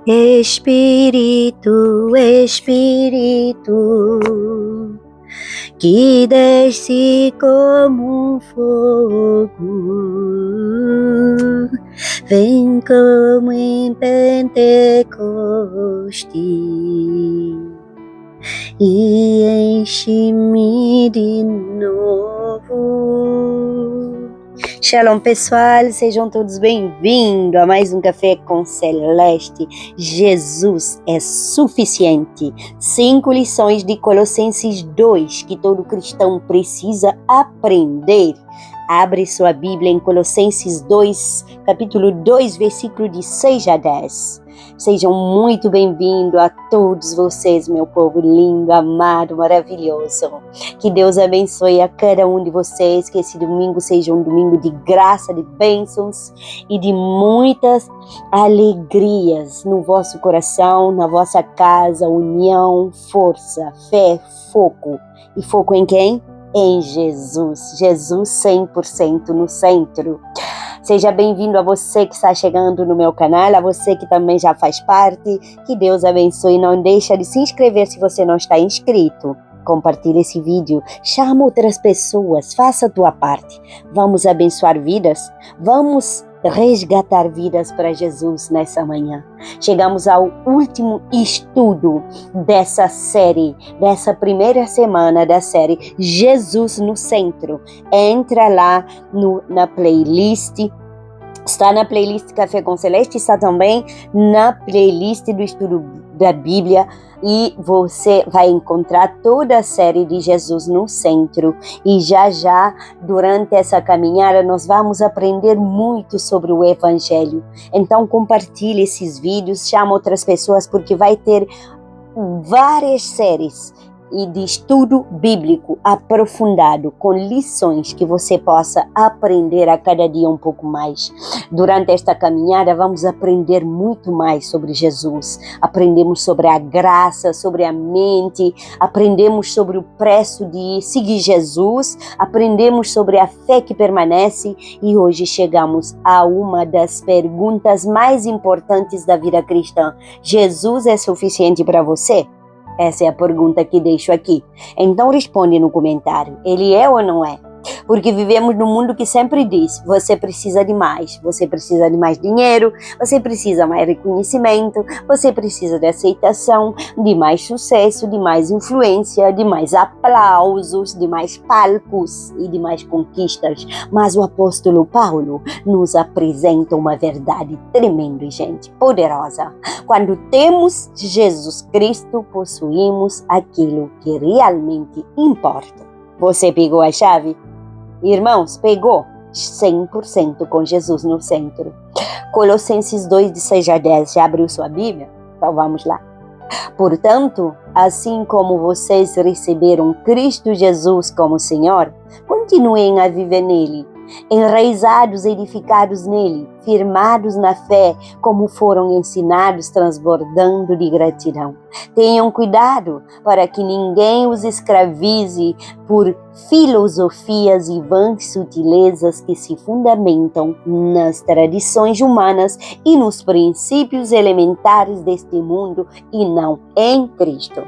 Espírito, Espírito, que desce como um fogo, vem como em Pentecoste e enche-me de novo. Shalom pessoal, sejam todos bem-vindos a mais um Café com Celeste. Jesus é suficiente. 5 lições de Colossenses 2 que todo cristão precisa aprender. Abre sua Bíblia em Colossenses 2, capítulo 2, versículo de 6 a 10. Sejam muito bem-vindos a todos vocês, meu povo lindo, amado, maravilhoso. Que Deus abençoe a cada um de vocês, que esse domingo seja um domingo de graça, de bênçãos e de muitas alegrias no vosso coração, na vossa casa, união, força, fé, foco. E foco em quem? Em Jesus. Jesus 100% no centro. Seja bem-vindo a você que está chegando no meu canal, a você que também já faz parte. Que Deus abençoe. Não deixa de se inscrever se você não está inscrito. Compartilhe esse vídeo, chama outras pessoas, faça a tua parte. Vamos abençoar vidas? Vamos resgatar vidas para Jesus nessa manhã. Chegamos ao último estudo dessa série, dessa primeira semana da série Jesus no Centro. Entra lá na playlist. Está na playlist Café com Celeste, está também na playlist do estudo da Bíblia e você vai encontrar toda a série de Jesus no Centro. E já, durante essa caminhada, nós vamos aprender muito sobre o Evangelho. Então, compartilhe esses vídeos, chama outras pessoas, porque vai ter várias séries e de estudo bíblico aprofundado, com lições que você possa aprender a cada dia um pouco mais. Durante esta caminhada vamos aprender muito mais sobre Jesus, aprendemos sobre a graça, sobre a mente, aprendemos sobre o preço de seguir Jesus, aprendemos sobre a fé que permanece e hoje chegamos a uma das perguntas mais importantes da vida cristã. Jesus é suficiente para você? Essa é a pergunta que deixo aqui. Então responde no comentário. Ele é ou não é? Porque vivemos num mundo que sempre diz, você precisa de mais dinheiro, você precisa de mais reconhecimento, você precisa de aceitação, de mais sucesso, de mais influência, de mais aplausos, de mais palcos e de mais conquistas. Mas o apóstolo Paulo nos apresenta uma verdade tremenda, gente, poderosa. Quando temos Jesus Cristo, possuímos aquilo que realmente importa. Você pegou a chave? Irmãos, pegou 100% com Jesus no centro. Colossenses 2, de 6 a 10, já abriu sua Bíblia? Então vamos lá. Portanto, assim como vocês receberam Cristo Jesus como Senhor, continuem a viver nele, enraizados, edificados nele, firmados na fé, como foram ensinados, transbordando de gratidão. Tenham cuidado para que ninguém os escravize por filosofias e vãs sutilezas que se fundamentam nas tradições humanas e nos princípios elementares deste mundo e não em Cristo.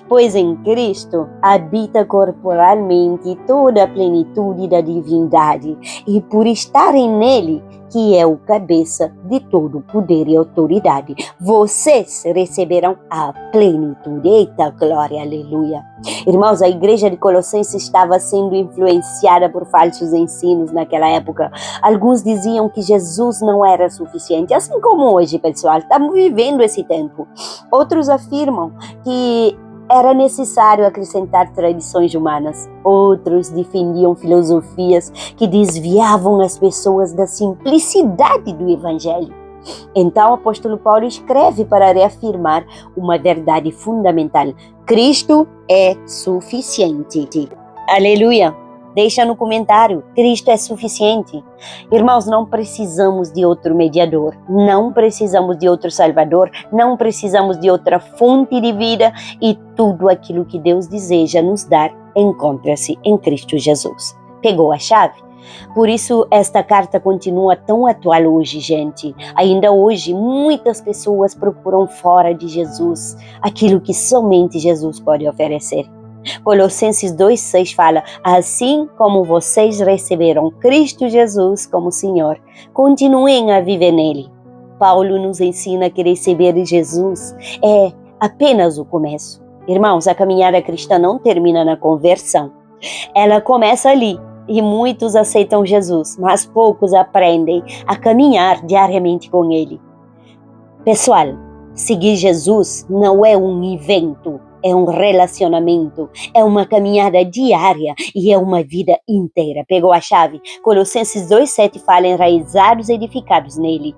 Pois em Cristo habita corporalmente toda a plenitude da divindade e por estarem nele, que é o cabeça de todo poder e autoridade, vocês receberão a plenitude. Eita glória, aleluia. Irmãos, a igreja de Colossenses estava sendo influenciada por falsos ensinos naquela época. Alguns diziam que Jesus não era suficiente, assim como hoje, pessoal, estamos vivendo esse tempo. Outros afirmam que era necessário acrescentar tradições humanas. Outros defendiam filosofias que desviavam as pessoas da simplicidade do Evangelho. Então o apóstolo Paulo escreve para reafirmar uma verdade fundamental. Cristo é suficiente. Aleluia! Deixa no comentário, Cristo é suficiente. Irmãos, não precisamos de outro mediador, não precisamos de outro salvador, não precisamos de outra fonte de vida e tudo aquilo que Deus deseja nos dar encontra-se em Cristo Jesus. Pegou a chave? Por isso, esta carta continua tão atual hoje, gente. Ainda hoje, muitas pessoas procuram fora de Jesus aquilo que somente Jesus pode oferecer. Colossenses 2,6 fala: assim como vocês receberam Cristo Jesus como Senhor, continuem a viver nele. Paulo nos ensina que receber Jesus é apenas o começo. Irmãos, a caminhada cristã não termina na conversão. Ela começa ali. E muitos aceitam Jesus, mas poucos aprendem a caminhar diariamente com Ele. Pessoal, seguir Jesus não é um evento, é um relacionamento, é uma caminhada diária e é uma vida inteira. Pegou a chave? Colossenses 2,7 fala enraizados e edificados nele.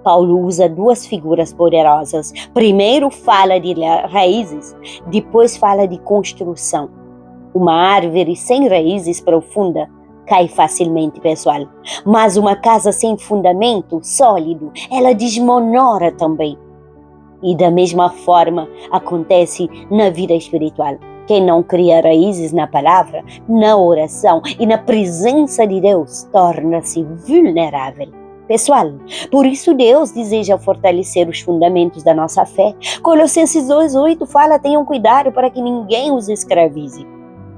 Paulo usa duas figuras poderosas. Primeiro fala de raízes, depois fala de construção. Uma árvore sem raízes profundas cai facilmente, pessoal. Mas uma casa sem fundamento sólido, ela desmonora também. E da mesma forma acontece na vida espiritual. Quem não cria raízes na palavra, na oração e na presença de Deus, torna-se vulnerável. Pessoal, por isso Deus deseja fortalecer os fundamentos da nossa fé. Colossenses 2,8 fala: tenham cuidado para que ninguém os escravize.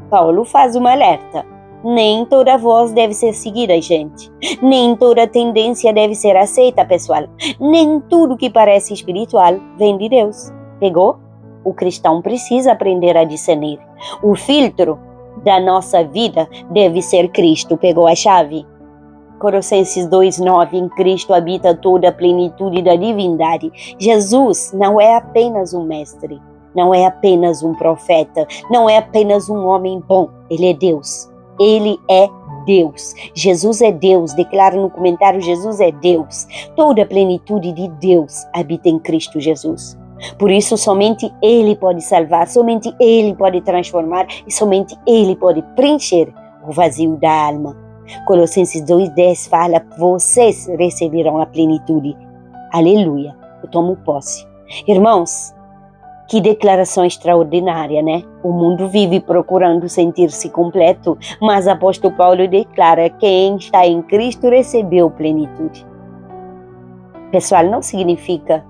Paulo faz uma alerta. Nem toda voz deve ser seguida, gente. Nem toda tendência deve ser aceita, pessoal. Nem tudo que parece espiritual vem de Deus. Pegou? O cristão precisa aprender a discernir. O filtro da nossa vida deve ser Cristo. Pegou a chave? Colossenses 2,9, em Cristo habita toda a plenitude da divindade. Jesus não é apenas um mestre, não é apenas um profeta, não é apenas um homem bom. Ele é Deus. Ele é Deus. Jesus é Deus. Declara no comentário: Jesus é Deus. Toda a plenitude de Deus habita em Cristo Jesus. Por isso, somente Ele pode salvar, somente Ele pode transformar e somente Ele pode preencher o vazio da alma. Colossenses 2,10 fala: vocês receberão a plenitude. Aleluia. Eu tomo posse. Irmãos, que declaração extraordinária, né? O mundo vive procurando sentir-se completo, mas apóstolo Paulo declara: quem está em Cristo recebeu plenitude. Pessoal, não significa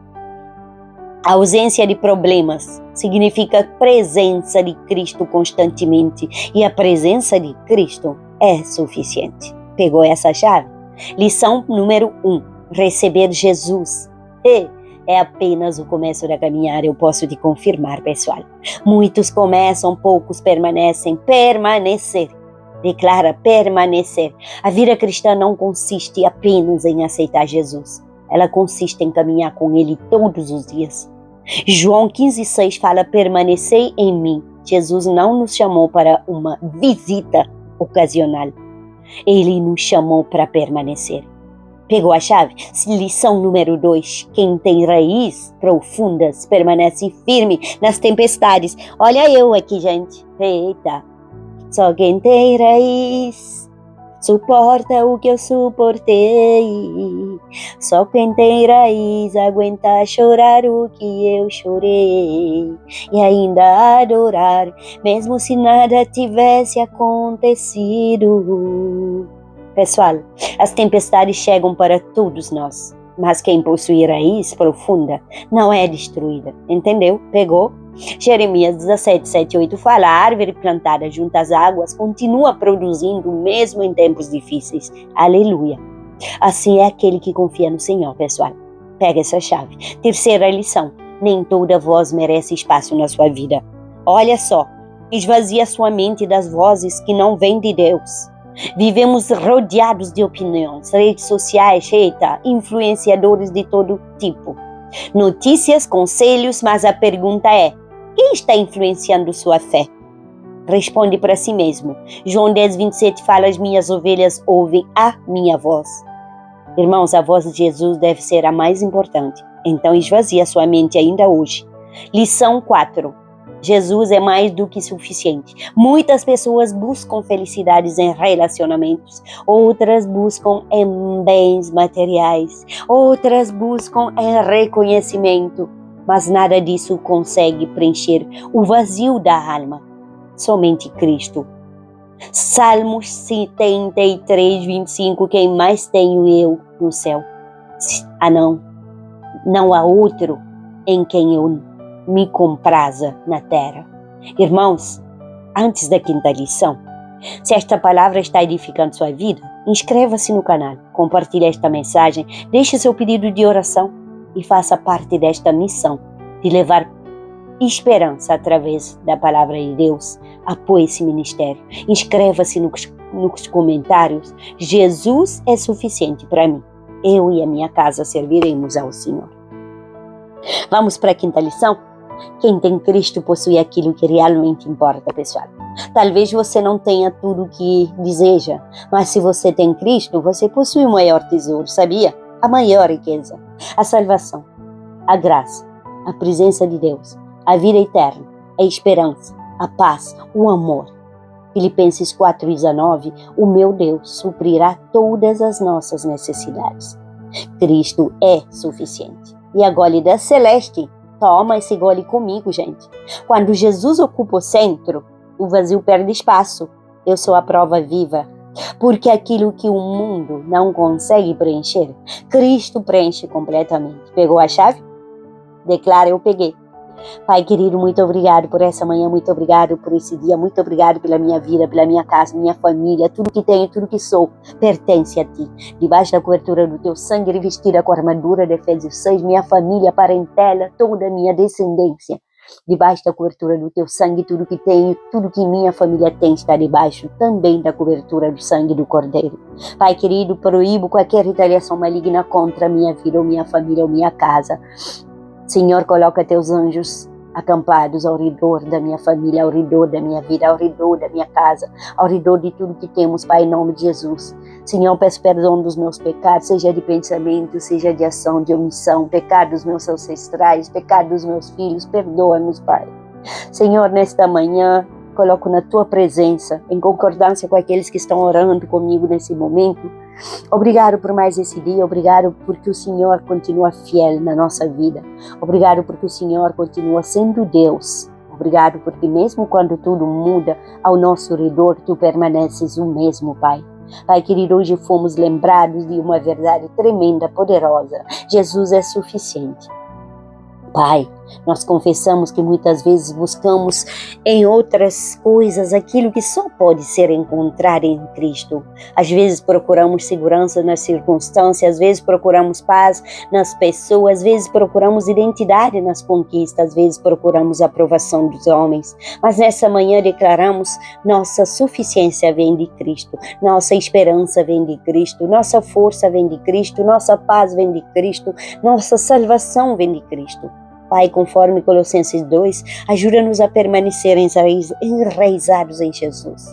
ausência de problemas, significa presença de Cristo constantemente, e a presença de Cristo é suficiente. Pegou essa chave? Lição número 1: receber Jesus é apenas o começo da caminhada, eu posso te confirmar, pessoal. Muitos começam, poucos permanecem. Permanecer. Declara: permanecer. A vida cristã não consiste apenas em aceitar Jesus. Ela consiste em caminhar com Ele todos os dias. João 15,6 fala: permanecei em mim. Jesus não nos chamou para uma visita ocasional. Ele nos chamou para permanecer. Pegou a chave? Lição número 2. Quem tem raiz profundas permanece firme nas tempestades. Olha eu aqui, gente. Eita. Só quem tem raiz suporta o que eu suportei. Só quem tem raiz aguenta chorar o que eu chorei. E ainda adorar, mesmo se nada tivesse acontecido. Pessoal, as tempestades chegam para todos nós, mas quem possui raiz profunda não é destruída, entendeu? Pegou? Jeremias 17:7-8 fala: a árvore plantada junto às águas continua produzindo mesmo em tempos difíceis. Aleluia! Assim é aquele que confia no Senhor, pessoal. Pega essa chave. Terceira lição: nem toda voz merece espaço na sua vida. Olha só, esvazia sua mente das vozes que não vêm de Deus. Vivemos rodeados de opiniões, redes sociais, influenciadores de todo tipo, notícias, conselhos, mas a pergunta é: quem está influenciando sua fé? Responde para si mesmo. João 10:27 fala: as minhas ovelhas ouvem a minha voz. Irmãos, a voz de Jesus deve ser a mais importante. Então esvazia sua mente ainda hoje. Lição 4. Jesus é mais do que suficiente. Muitas pessoas buscam felicidades em relacionamentos, outras buscam em bens materiais, outras buscam em reconhecimento, mas nada disso consegue preencher o vazio da alma. Somente Cristo. Salmos 73, 25, quem mais tenho eu no céu? Não há outro em quem eu me compraza na terra. Irmãos, antes da quinta lição, se esta palavra está edificando sua vida, inscreva-se no canal, compartilhe esta mensagem, deixe seu pedido de oração e faça parte desta missão de levar esperança através da palavra de Deus. Apoie esse ministério. Inscreva-se nos comentários. Jesus é suficiente para mim. Eu e a minha casa serviremos ao Senhor. Vamos para a quinta lição? Quem tem Cristo possui aquilo que realmente importa, pessoal. Talvez você não tenha tudo o que deseja, mas se você tem Cristo, você possui o maior tesouro, sabia? A maior riqueza, a salvação, a graça, a presença de Deus, a vida eterna, a esperança, a paz, o amor. Filipenses 4,19, o meu Deus suprirá todas as nossas necessidades. Cristo é suficiente. E a gole da Celeste, toma esse gole comigo, gente. Quando Jesus ocupa o centro, o vazio perde espaço. Eu sou a prova viva. Porque aquilo que o mundo não consegue preencher, Cristo preenche completamente. Pegou a chave? Declara, eu peguei. Pai querido, muito obrigado por essa manhã, muito obrigado por esse dia, muito obrigado pela minha vida, pela minha casa, minha família, tudo que tenho, tudo que sou, pertence a Ti. Debaixo da cobertura do Teu sangue, revestida com a armadura de Efésios 6, minha família, parentela, toda a minha descendência. Debaixo da cobertura do Teu sangue, tudo que tenho, tudo que minha família tem está debaixo também da cobertura do sangue do Cordeiro. Pai querido, proíbo qualquer retaliação maligna contra a minha vida, ou minha família, ou minha casa. Senhor, coloca Teus anjos acampados ao redor da minha família, ao redor da minha vida, ao redor da minha casa, ao redor de tudo que temos, Pai, em nome de Jesus. Senhor, peço perdão dos meus pecados, seja de pensamento, seja de ação, de omissão, pecado dos meus ancestrais, pecado dos meus filhos, perdoa-nos, Pai. Senhor, nesta manhã, coloco na Tua presença, em concordância com aqueles que estão orando comigo nesse momento. Obrigado por mais esse dia, obrigado porque o Senhor continua fiel na nossa vida, obrigado porque o Senhor continua sendo Deus, obrigado porque mesmo quando tudo muda ao nosso redor, Tu permaneces o mesmo, Pai. Pai querido, hoje fomos lembrados de uma verdade tremenda, poderosa. Jesus é suficiente. Pai, nós confessamos que muitas vezes buscamos em outras coisas aquilo que só pode ser encontrado em Cristo. Às vezes procuramos segurança nas circunstâncias, às vezes procuramos paz nas pessoas, às vezes procuramos identidade nas conquistas, às vezes procuramos aprovação dos homens. Mas nessa manhã declaramos: nossa suficiência vem de Cristo, nossa esperança vem de Cristo, nossa força vem de Cristo, nossa paz vem de Cristo, nossa salvação vem de Cristo. Pai, conforme Colossenses 2, ajuda-nos a permanecer enraizados em Jesus.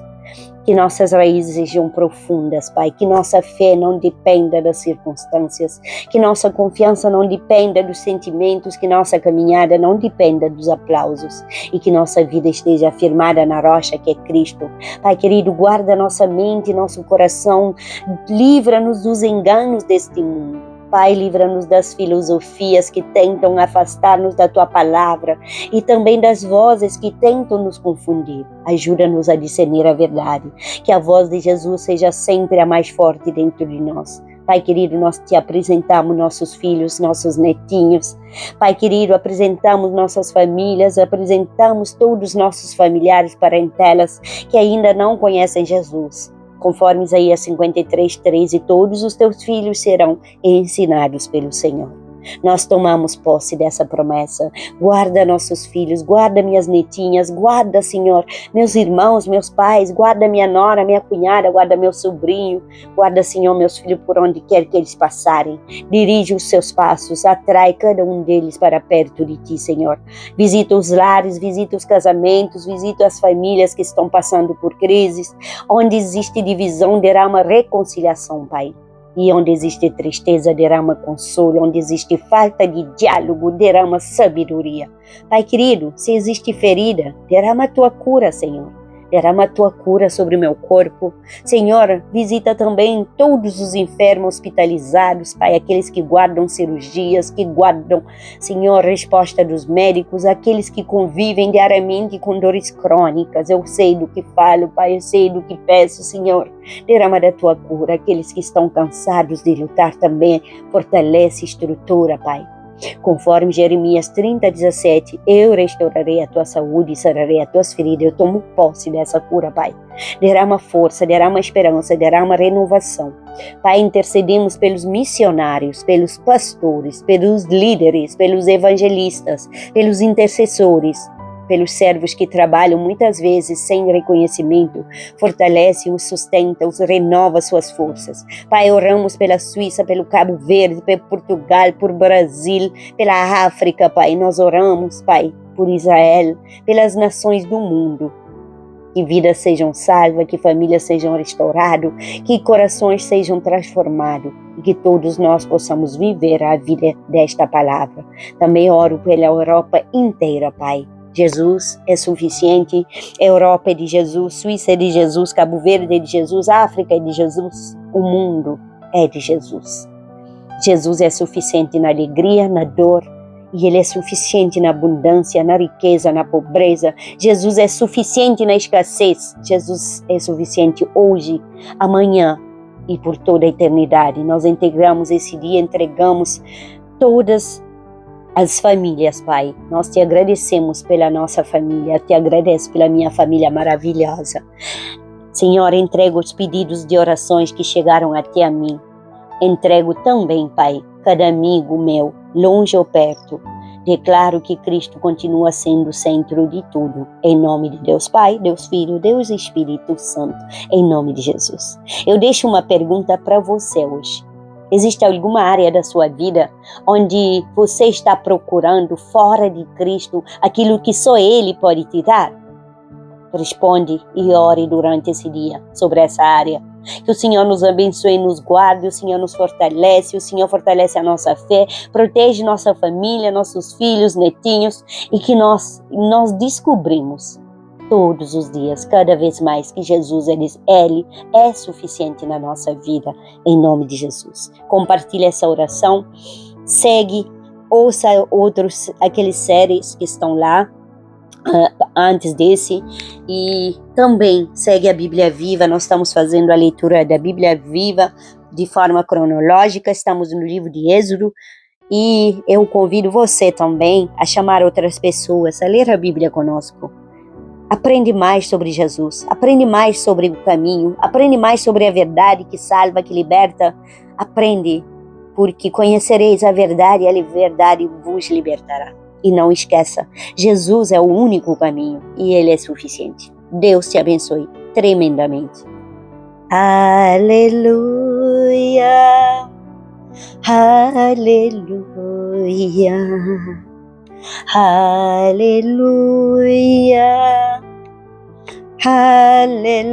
Que nossas raízes sejam profundas, Pai, que nossa fé não dependa das circunstâncias, que nossa confiança não dependa dos sentimentos, que nossa caminhada não dependa dos aplausos e que nossa vida esteja firmada na rocha que é Cristo. Pai querido, guarda nossa mente, nosso coração, livra-nos dos enganos deste mundo. Pai, livra-nos das filosofias que tentam afastar-nos da Tua palavra e também das vozes que tentam nos confundir. Ajuda-nos a discernir a verdade, que a voz de Jesus seja sempre a mais forte dentro de nós. Pai querido, nós Te apresentamos nossos filhos, nossos netinhos. Pai querido, apresentamos nossas famílias, apresentamos todos os nossos familiares, parentelas que ainda não conhecem Jesus. Conforme Isaías 53:13, todos os Teus filhos serão ensinados pelo Senhor. Nós tomamos posse dessa promessa. Guarda nossos filhos, guarda minhas netinhas, guarda, Senhor, meus irmãos, meus pais, guarda minha nora, minha cunhada, guarda meu sobrinho, guarda, Senhor, meus filhos por onde quer que eles passarem. Dirige os seus passos, atrai cada um deles para perto de Ti, Senhor. Visita os lares, visita os casamentos, visita as famílias que estão passando por crises. Onde existe divisão, derrama reconciliação, Pai. E onde existe tristeza, derrama consolo. Onde existe falta de diálogo, derrama sabedoria. Pai querido, se existe ferida, derrama a Tua cura, Senhor. derrama a tua cura sobre o meu corpo. Senhor, visita também todos os enfermos hospitalizados, Pai, aqueles que guardam cirurgias, que guardam, Senhor, resposta dos médicos, aqueles que convivem diariamente com dores crônicas. Eu sei do que falo, Pai, eu sei do que peço, Senhor. Derrama da tua cura, aqueles que estão cansados de lutar também, fortalece a estrutura, Pai. Conforme Jeremias 30:17, eu restaurarei a tua saúde e sararei as tuas feridas. Eu tomo posse dessa cura, Pai. Derrama força, derrama esperança, derrama renovação. Pai, intercedemos pelos missionários, pelos pastores, pelos líderes, pelos evangelistas, pelos intercessores, pelos servos que trabalham muitas vezes sem reconhecimento. Fortalece, os sustenta, os renova suas forças. Pai, oramos pela Suíça, pelo Cabo Verde, pelo Portugal, por Brasil, pela África, Pai. Nós oramos, Pai, por Israel, pelas nações do mundo. Que vidas sejam salvas, que famílias sejam restauradas, que corações sejam transformados e que todos nós possamos viver a vida desta palavra. Também oro pela Europa inteira, Pai. Jesus é suficiente, Europa é de Jesus, Suíça é de Jesus, Cabo Verde é de Jesus, África é de Jesus, o mundo é de Jesus. Jesus é suficiente na alegria, na dor, e Ele é suficiente na abundância, na riqueza, na pobreza. Jesus é suficiente na escassez. Jesus é suficiente hoje, amanhã e por toda a eternidade. Nós integramos esse dia, entregamos todas as famílias, Pai. Nós te agradecemos pela nossa família, te agradeço pela minha família maravilhosa. Senhor, entrego os pedidos de orações que chegaram até a mim. Entrego também, Pai, cada amigo meu, longe ou perto. Declaro que Cristo continua sendo o centro de tudo. Em nome de Deus Pai, Deus Filho, Deus Espírito Santo. Em nome de Jesus. Eu deixo uma pergunta para você hoje. Existe alguma área da sua vida onde você está procurando fora de Cristo aquilo que só Ele pode te dar? Responde e ore durante esse dia sobre essa área. Que o Senhor nos abençoe e nos guarde, o Senhor nos fortalece, o Senhor fortalece a nossa fé, protege nossa família, nossos filhos, netinhos, e que nós descobrimos todos os dias, cada vez mais, que Jesus, Ele é suficiente na nossa vida, em nome de Jesus. Compartilhe essa oração, segue, ouça aqueles séries que estão lá, antes desse, e também segue a Bíblia Viva. Nós estamos fazendo a leitura da Bíblia Viva de forma cronológica, estamos no livro de Êxodo, e eu convido você também a chamar outras pessoas a ler a Bíblia conosco. Aprende mais sobre Jesus, aprende mais sobre o caminho, aprende mais sobre a verdade que salva, que liberta. Aprende, porque conhecereis a verdade e a verdade vos libertará. E não esqueça, Jesus é o único caminho e Ele é suficiente. Deus te abençoe tremendamente. Aleluia, aleluia, aleluia, aleluia.